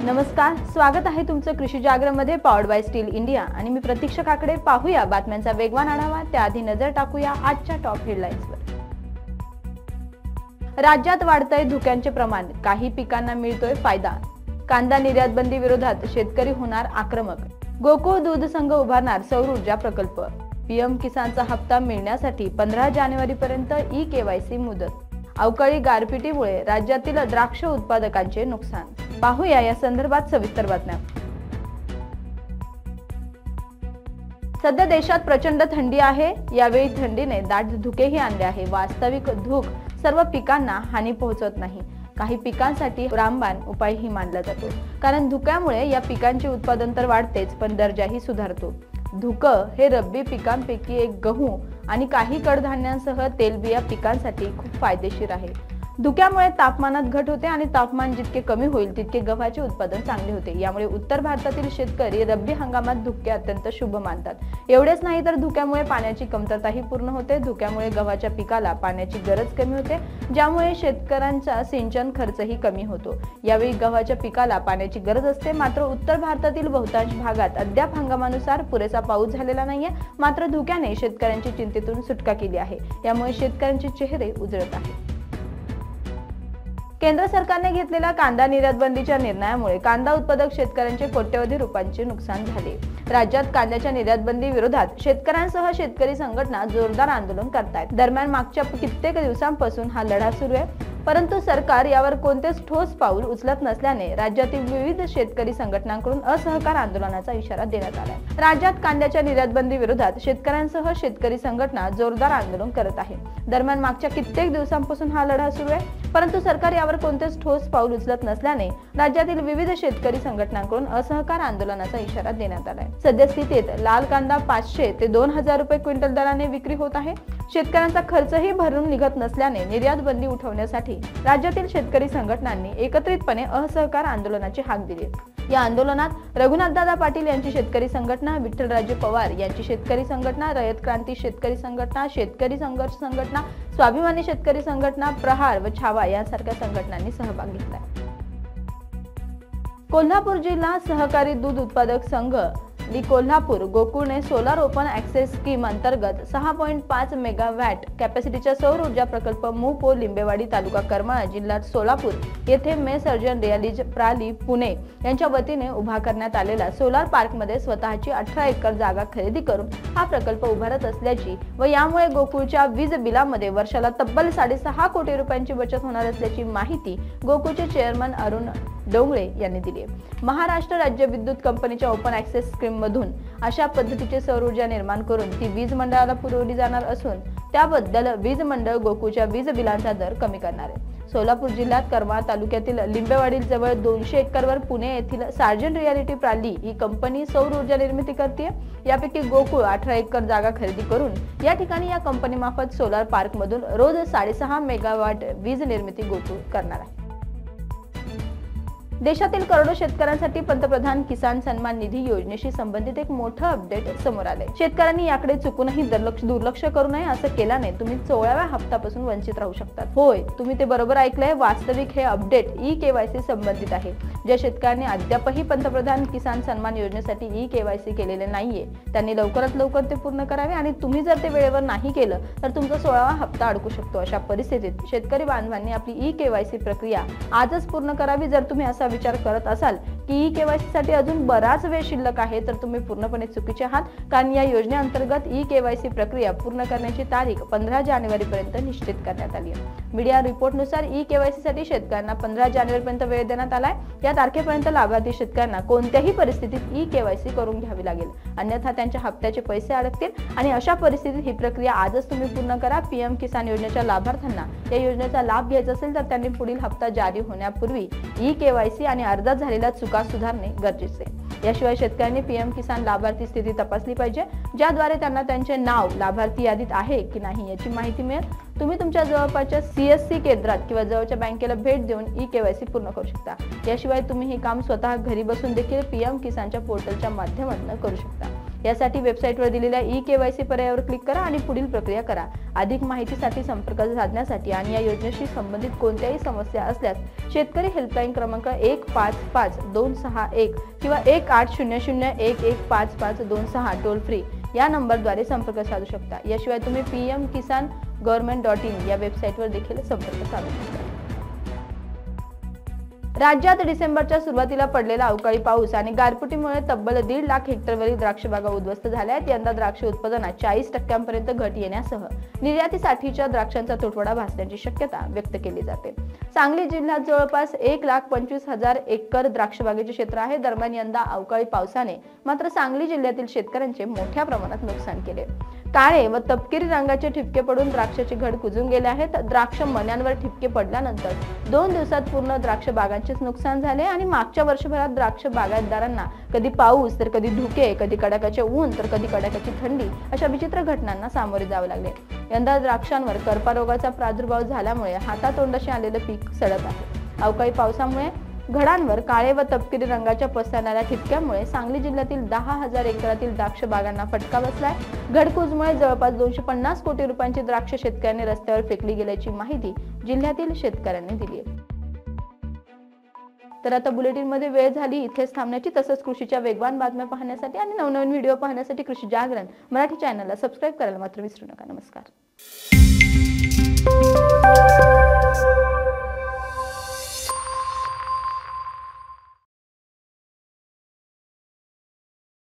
नमस्कार, स्वागत आहे तुमचं कृषी जागरणमध्ये पॉवर्ड बाय स्टील इंडिया आणि मी प्रतीक्षा काकडे. पाहूया बातम्यांचा वेगवान आढावा. त्याआधी नजर टाकूया आजच्या टॉप हेडलाईन्सवर. राज्यात वाढतंय धुक्यांचे प्रमाण, काही पिकांना मिळतोय फायदा. कांदा निर्यात बंदी विरोधात शेतकरी होणार आक्रमक. गोकुळ दूध संघ उभारणार सौर ऊर्जा प्रकल्प. पीएम किसानचा हप्ता मिळण्यासाठी 15 जानेवारीपर्यंत ई-केवायसी मुदत. अवकाळी गारपिटीमुळे राज्यातील द्राक्ष उत्पादकांचे नुकसान. पाहूया या संदर्भात सविस्तर बातम्या. सध्या देशात प्रचंड थंडी आहे. यावेळी थंडीने दाट धुकेही आणले आहे. वास्तविक धूक सर्व पिकांना हानी पोहोचवत नाही. काही पिकांसाठी रामबाण उपायही मानला जातो, कारण धुक्यामुळे या पिकांचे उत्पादन तर वाढतेच, पण दर्जाही सुधारतो. धुकं हे रब्बी पिकांपैकी एक गहू आणि काही कडधान्यांसह तेलबिया पिकांसाठी खूप फायदेशीर आहे. धुक्यामुळे तापमानात घट होते आणि तापमान जितके कमी होईल तितके गव्हाचे उत्पादन चांगले होते. यामुळे उत्तर भारतातील शेतकरी रब्बी हंगामात धुके अत्यंत शुभ मानतात. एवढेच नाही तर धुक्यामुळे पाण्याची कमतरताही पूर्ण होते. धुक्यामुळे गव्हाच्या पिकाला पाण्याची गरज कमी होते, ज्यामुळे शेतकऱ्यांचा सिंचन खर्चही कमी होतो. यावेळी गव्हाच्या पिकाला पाण्याची गरज असते. मात्र उत्तर भारतातील बहुतांश भागात अद्याप हंगामानुसार पुरेसा पाऊस झालेला नाहीये. मात्र धुक्याने शेतकऱ्यांची चिंतेतून सुटका केली आहे. यामुळे शेतकऱ्यांचे चेहरे उजळत आहेत. केंद्र सरकारने घेतलेल्या कांदा निर्यात बंदीच्या निर्णयामुळे कांदा उत्पादक शेतकऱ्यांचे कोट्यवधी रुपयांचे नुकसान झाले. राज्यात कांद्याच्या निर्यात बंदी विरोधात शेतकऱ्यांसह शेतकरी संघटना जोरदार आंदोलन करतायत. दरम्यान मागच्या कित्येक दिवसांपासून हा लढा सुरू आहे, परंतु सरकार यावर कोणतेच ठोस पाऊल उचलत नसल्याने राज्यातील विविध शेतकरी संघटनांकडून असहकार आंदोलनाचा इशारा देण्यात आलाय. राज्यात कांद्याच्या निर्यात बंदी विरोधात शेतकऱ्यांसह शेतकरी संघटना जोरदार आंदोलन करत आहे. दरम्यान मागच्या कित्येक दिवसांपासून हा लढा सुरू आहे, परंतु सरकार यावर कोणतेच ठोस पाऊल उचलत नसल्याने राज्यातील विविध शेतकरी संघटनांकडून असहकार आंदोलनाचा इशारा देण्यात आलाय. सद्यस्थितीत लाल कांदा 500 ते 2000 रुपये क्विंटल दराने विक्री होत आहे. शेतकऱ्यांचा खर्चही भरून निघत नसल्याने निर्यात बंदी उठवण्यासाठी राज्यातील शेतकरी संघटनांनी एकत्रितपणे असहकार आंदोलनाची हाक दिली. या आंदोलनात रघुनाथदादा पाटील यांची शेतकरी संघटना, विठ्ठलराजे पवार यांची शेतकरी संघटना, रयत क्रांती शेतकरी संघटना, शेतकरी संघर्ष संघटना, स्वाभिमानी शेतकरी संघटना, प्रहार व छावा यांसारख्या संघटनांनी सहभाग घेतला. कोल्हापूर जिल्हा सहकारी दूध उत्पादक संघ कोल्हापूर गोकुळने सोलार ओपन ऍक्सेस स्कीम अंतर्गत 6.5 मेगावॅट कॅपॅसिटीचा सौर ऊर्जा प्रकल्प मुपो लिंबेवाडी तालुका करमाळा जिल्ह्यात सोलापूर येथे मे सर्जन रियालिज प्राली पुणे यांच्या वतीने उभा करण्यात आलेला सोलार पार्कमध्ये स्वतःची 18 एकर जागा खरेदी करून हा प्रकल्प उभारत असल्याची व यामुळे गोकुळच्या वीज बिलामध्ये वर्षाला तब्बल 6.5 कोटी रुपयांची बचत होणार असल्याची माहिती गोकुळचे चेअरमन अरुण डोंगळे यांनी दिली. महाराष्ट्र राज्य विद्युत कंपनीच्या ओपन ऍक्सेस स्कीम मधून अशा पद्धतीचे सौर ऊर्जा निर्माण करून ती वीज मंडळाला पुरवली जाणार असून त्याबद्दल वीज मंडळ गोकुळच्या वीज बिलांचा दर कमी करणार आहे. सोलापूर जिल्ह्यात करमाळा तालुक्यातील लिंबेवाडी जवळ 200 एकरवर पुणे येथील सार्जन रियालिटी प्राली ही कंपनी सौर ऊर्जा निर्मिती करते. यापैकी गोकुळ 18 एकर जागा खरेदी करून या ठिकाणी या कंपनीमार्फत सोलार पार्क मधून रोज 6.5 मेगावॅट वीज निर्मिती गोकुळ करणार आहे. देशातील करोडो शेतकऱ्यांसाठी पंतप्रधान किसान सन्मान निधी योजनेशी संबंधित एक मोठं अपडेट समोर आले. शेतकऱ्यांनी याकडे चुकूनही दुर्लक्ष करू नये. असं केल्याने तुम्ही 16व्या हप्त्यापासून वंचित राहू शकतात. होय, तुम्ही ते बरोबर ऐकलंय. वास्तविक हे अपडेट ई-केवायसी संबंधित आहे. ज्या शेतकऱ्यांनी अद्यापही पंतप्रधान किसान सन्मान योजनेसाठी ई-केवायसी केलेले नाहीये त्यांनी लवकरात लवकर ते पूर्ण करावे आणि तुम्ही जर ते वेळेवर नाही केलं तर तुमचा 16वा हप्ता अडकू शकतो. अशा परिस्थितीत शेतकरी बांधवांनी आपली ई-केवायसी प्रक्रिया आजच पूर्ण करावी. जर तुम्ही असा विचार करत असाल की ई-केवायसी साठी अजून बराच वेळ शिल्लक आहे तर तुम्ही पूर्णपणे चुकीचे आहात, कारण या योजनेअंतर्गत ई-केवायसी प्रक्रिया पूर्ण करण्याची तारीख 15 जानेवारीपर्यंत निश्चित करण्यात आली आहे. मीडिया रिपोर्टनुसार ई-केवायसी साठी शेतकऱ्यांना 15 जानेवारीपर्यंत वेळ देण्यात आलाय. या तारखेपर्यंत लाभार्थी शेतकऱ्यांना कोणत्याही परिस्थितीत ई-केवायसी करून घ्यावी लागेल, अन्यथा त्यांच्या हप्त्याचे पैसे अडकतील आणि अशा परिस्थितीत ही प्रक्रिया आजच तुम्ही पूर्ण करा. पीएम किसान योजनेच्या लाभार्थ्यांना या योजनेचा लाभ घ्यायचा असेल तर त्यांनी पुढील हप्ता जारी होण्यापूर्वी ई-केवायसी आणि अर्जात झालेल्या चुका सुधारणे गरजेचे आहे. याशिवाय शेतकऱ्यांनी पीएम किसान लाभार्थी स्थिती तपासली पाहिजे, ज्याद्वारे त्यांना त्यांचे नाव लाभार्थी यादीत आहे की नाही याची माहिती मिळेल. तुम्ही तुमच्या जवळपासच्या सीएससी केंद्रात किंवा जवळच्या बँकेला भेट देऊन ई-केवायसी पूर्ण करू शकता. याशिवाय तुम्ही हे काम स्वतः घरी बसून देखील पीएम किसानच्या पोर्टलच्या माध्यमातून करू शकता. यासाठी वेबसाईटवर दिलेल्या ई-केवायसी पर्यायावर क्लिक करा आणि पुढील प्रक्रिया करा। अधिक माहितीसाठी संपर्क साधण्यासाठी आणि या योजनेशी संबंधित कोणत्याही समस्या असल्यास शेतकरी हेल्पलाईन क्रमांक 155261 किंवा 1800115526 टोल फ्री या नंबरद्वारे संपर्क साधू शकता। याशिवाय तुम्ही pmkisangovernment.in या वेबसाईटवर देखील संपर्क साधू शकता। राज्यात डिसेंबरच्या सुरुवातीला पडलेला अवकाळी पाऊस आणि गारपिटीमुळे तब्बल 1.5 लाख हेक्टरवरील द्राक्ष बागा उद्ध्वस्त झाल्या आहेत। यंदा द्राक्ष उत्पादनात 40% घट येण्यासह निर्यातीसाठीच्या द्राक्षांचा तुटवडा भासण्याची शक्यता व्यक्त केली जाते। सांगली जिल्ह्यात जवळपास 1,25,000 एकर द्राक्ष बागेचे क्षेत्र आहे। दरम्यान यंदा अवकाळी पावसाने मात्र सांगली जिल्ह्यातील शेतकऱ्यांचे मोठ्या प्रमाणात नुकसान केले। काळे व तपकिरी रंगाचे ठिपके पडून द्राक्षाचे घड कुजून गेले आहेत। द्राक्ष मण्यांवर ठिपके पडल्यानंतर 2 दिवसात पूर्ण द्राक्ष बागांचेच नुकसान झाले आणि मागच्या वर्षभरात द्राक्ष बागायतदारांना कधी पाऊस तर कधी धुके, कधी कडाक्याचे ऊन तर कधी कडाक्याची थंडी अशा विचित्र घटनांना सामोरे जावे लागले। यंदा द्राक्षांवर करपा रोगाचा प्रादुर्भाव झाल्यामुळे हातातोंडाशी आलेले पीक सडत आहे। अवकाळी पावसामुळे घडांवर काळे व तपकिरी रंगाच्या पसरणाऱ्या ठिपक्यामुळे सांगली जिल्ह्यातील 10,000 एकरातील द्राक्ष बागांना फटका बसलाय। घडकुजमुळे जवळपास 250 कोटी रुपयांची द्राक्ष शेतकऱ्यांनी रस्त्यावर फेकली गेल्याची माहिती जिल्ह्यातील शेतकऱ्यांनी दिली आहे। तर आता बुलेटिन मध्ये वेळ झाली इथेच थांबण्याची। तसंच कृषीच्या वेगवान बातम्या पाहण्यासाठी आणि नवनवीन व्हिडिओ पाहण्यासाठी कृषी जागरण मराठी चॅनलला सबस्क्राईब करायला मात्र विसरू नका। नमस्कार।